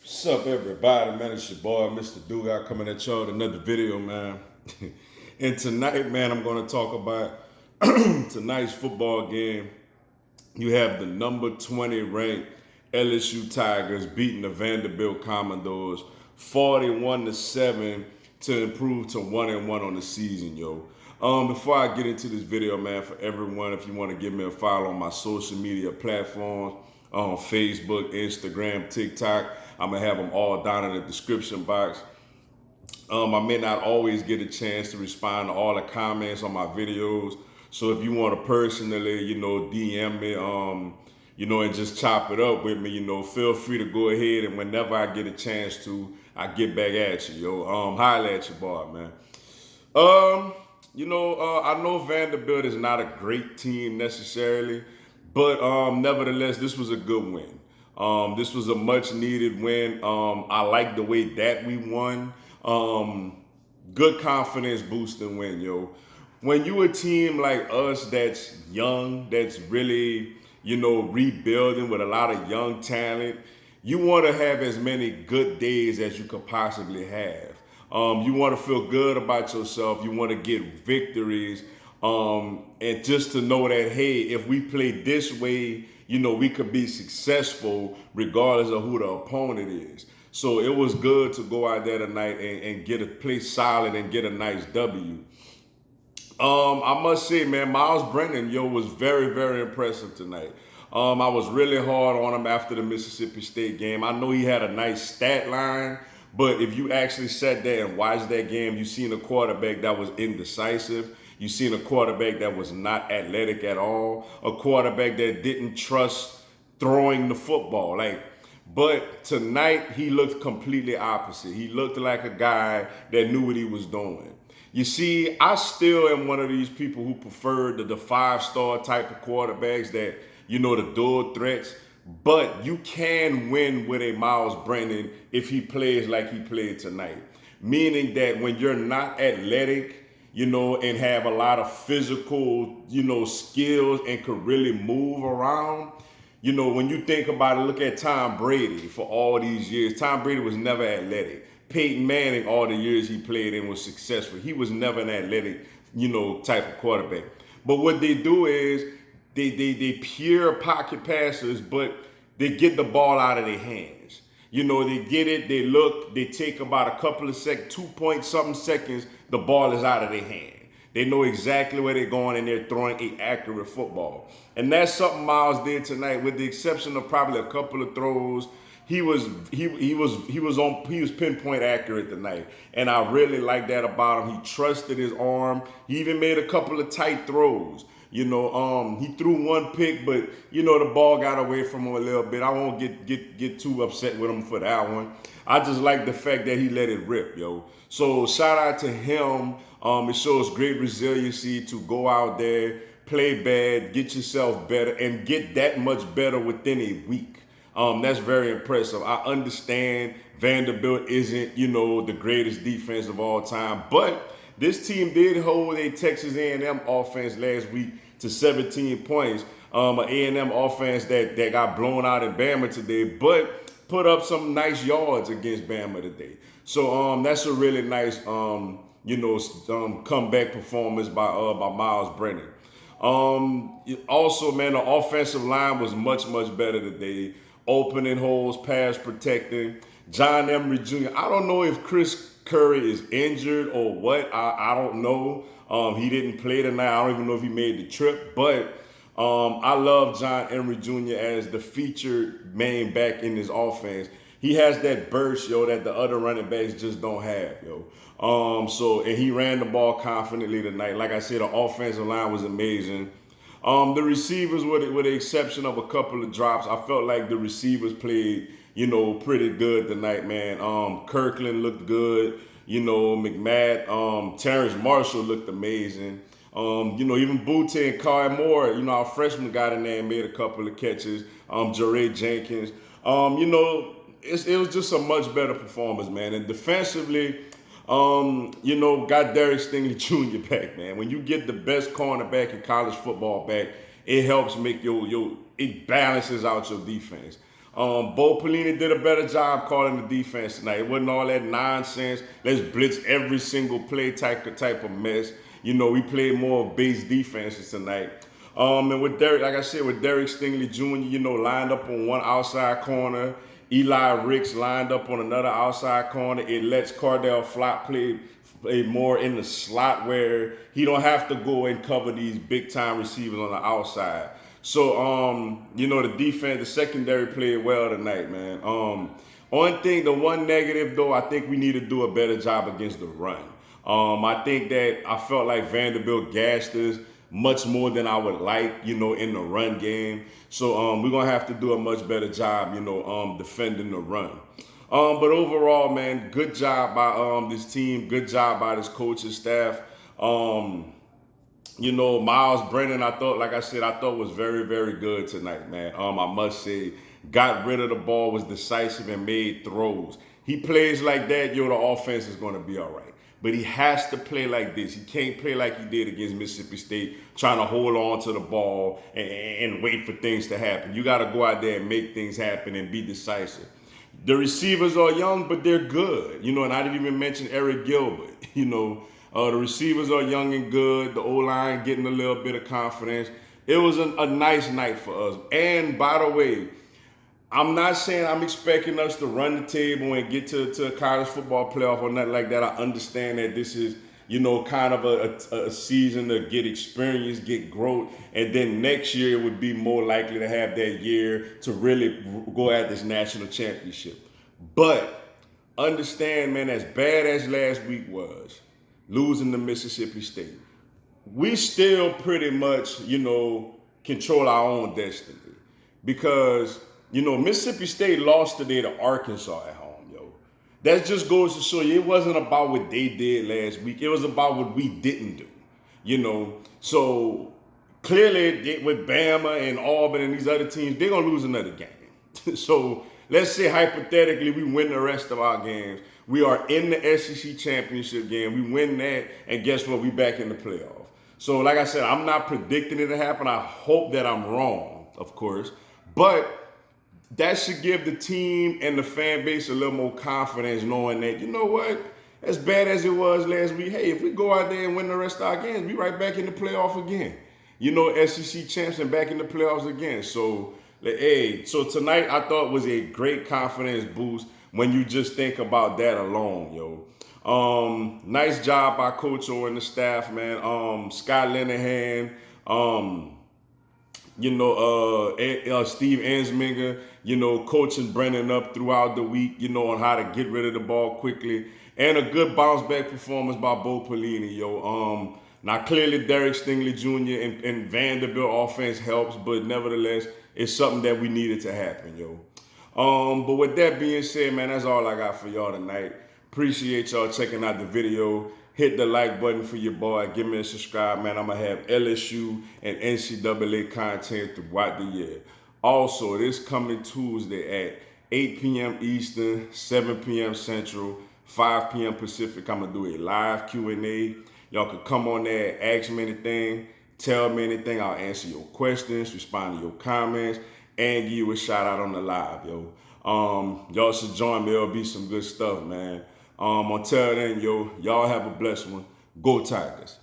What's up, everybody? Man, it's your boy, Mr. Dugai, coming at y'all with another video, man. And tonight, man, I'm going to talk about tonight's football game. You have the number 20 ranked LSU Tigers beating the Vanderbilt Commodores 41-7 to improve to 1-1 on the season, yo. Before I get into this video, man, for everyone, if you want to give me a follow on my social media platforms, on Facebook, Instagram, TikTok, I'm gonna have them all down in the description box. I may not always get a chance to respond to all the comments on my videos. So if you want to personally, DM me, and just chop it up with me, feel free to go ahead, and whenever I get a chance to, I get back at you, yo. Holla at your boy, man. I know Vanderbilt is not a great team necessarily, but nevertheless, this was a good win. This was a much needed win. I like the way that we won. Good confidence boosting win, yo. When you a team like us that's young, that's really, rebuilding with a lot of young talent, you want to have as many good days as you could possibly have. You want to feel good about yourself. You want to get victories. And just to know that, hey, if we play this way, we could be successful regardless of who the opponent is. So it was good to go out there tonight and get a play solid and get a nice W. I must say, man, Miles Brennan, was very, very impressive tonight. I was really hard on him after the Mississippi State game. I know he had a nice stat line, but if you actually sat there and watched that game, you seen a quarterback that was indecisive. You seen a quarterback that was not athletic at all. A quarterback that didn't trust throwing the football. But tonight he looked completely opposite. He looked like a guy that knew what he was doing. You see, I still am one of these people who prefer the five-star type of quarterbacks that, the dual threats. But you can win with a Miles Brennan if he plays like he played tonight. Meaning that when you're not athletic, and have a lot of physical, skills and could really move around, when you think about it, look at Tom Brady for all these years. Tom Brady was never athletic. Peyton Manning, all the years he played and was successful, he was never an athletic, type of quarterback. But what they do is they pure pocket passers, but they get the ball out of their hands. They get it, they look, they take about a couple of seconds, 2 point something seconds, the ball is out of their hand. They know exactly where they're going and they're throwing an accurate football. And that's something Miles did tonight, with the exception of probably a couple of throws. He was pinpoint accurate tonight. And I really like that about him. He trusted his arm. He even made a couple of tight throws. He threw one pick, but the ball got away from him a little bit. I won't get too upset with him for that one. I just like the fact that he let it rip, yo. So shout out to him. It shows great resiliency to go out there, play bad, get yourself better, and get that much better within a week. That's very impressive. I understand Vanderbilt isn't, the greatest defense of all time, but this team did hold a Texas A&M offense last week to 17 points. An A&M offense that got blown out in Bama today, but put up some nice yards against Bama today. So that's a really nice, comeback performance by Miles Brennan. Also, man, the offensive line was much, much better today. Opening holes, pass protecting. John Emery Jr., I don't know if Chris Curry is injured or what. I don't know. He didn't play tonight. I don't even know if he made the trip. But I love John Emery Jr. as the featured main back in this offense. He has that burst, that the other running backs just don't have, yo. And he ran the ball confidently tonight. Like I said, the offensive line was amazing. The receivers, with the exception of a couple of drops, I felt like the receivers played, pretty good tonight, man. Kirkland looked good. McMahon, Terrence Marshall looked amazing. Even Booty and Kai Moore, our freshman got in there and made a couple of catches. Jaray Jenkins. It was just a much better performance, man. And defensively, got Derek Stingley Jr. back, man. When you get the best cornerback in college football back, it helps make it balances out your defense. Bo Pelini did a better job calling the defense tonight. It wasn't all that nonsense. Let's blitz every single play type of mess. We played more base defenses tonight. And with Derek, like I said, with Derek Stingley Jr., lined up on one outside corner. Eli Ricks lined up on another outside corner. It lets Cardell Flott play more in the slot where he don't have to go and cover these big time receivers on the outside. So, the defense, the secondary played well tonight, man. The one negative though, I think we need to do a better job against the run. I think that I felt like Vanderbilt gashed us much more than I would like, in the run game. So we're gonna have to do a much better job, defending the run. But overall, man, good job by this team, good job by this coaching staff. Miles Brennan, I thought was very, very good tonight, man. I must say, got rid of the ball, was decisive, and made throws. He plays like that, the offense is going to be all right. But he has to play like this. He can't play like he did against Mississippi State, trying to hold on to the ball and wait for things to happen. You got to go out there and make things happen and be decisive. The receivers are young, but they're good. And I didn't even mention Eric Gilbert. The receivers are young and good. The O-line getting a little bit of confidence. It was a nice night for us. And by the way, I'm not saying I'm expecting us to run the table and get to a college football playoff or nothing like that. I understand that this is, kind of a season to get experience, get growth, and then next year would be more likely to have that year to really go at this national championship. But understand, man, as bad as last week was, losing to Mississippi State, we still pretty much, control our own destiny. Because, Mississippi State lost today to Arkansas at home, yo. That just goes to show you it wasn't about what they did last week. It was about what we didn't do, So clearly with Bama and Auburn and these other teams, they're going to lose another game. So let's say hypothetically we win the rest of our games. We are in the SEC championship game. We win that, and guess what? We back in the playoff. So like I said, I'm not predicting it to happen. I hope that I'm wrong, of course. But that should give the team and the fan base a little more confidence knowing that, as bad as it was last week, hey, if we go out there and win the rest of our games, we right back in the playoff again. SEC champs and back in the playoffs again. So, so tonight I thought was a great confidence boost when you just think about that alone, yo. Nice job by Coach O and the staff, man. Scott Linehan, Steve Ensminger, coaching Brennan up throughout the week, on how to get rid of the ball quickly. And a good bounce back performance by Bo Pelini, yo. Now, clearly, Derek Stingley Jr. and Vanderbilt offense helps, but nevertheless, it's something that we needed to happen, yo. But with that being said, man, that's all I got for y'all tonight. Appreciate y'all checking out the video. Hit the like button for your boy. Give me a subscribe, man. I'm going to have LSU and NCAA content throughout the year. Also, this coming Tuesday at 8 p.m. Eastern, 7 p.m. Central, 5 p.m. Pacific, I'm going to do a live Q&A. Y'all can come on there and ask me anything, tell me anything. I'll answer your questions, respond to your comments, and give you a shout out on the live, yo. Y'all should join me. It'll be some good stuff, man. Until then, yo, y'all have a blessed one. Go Tigers.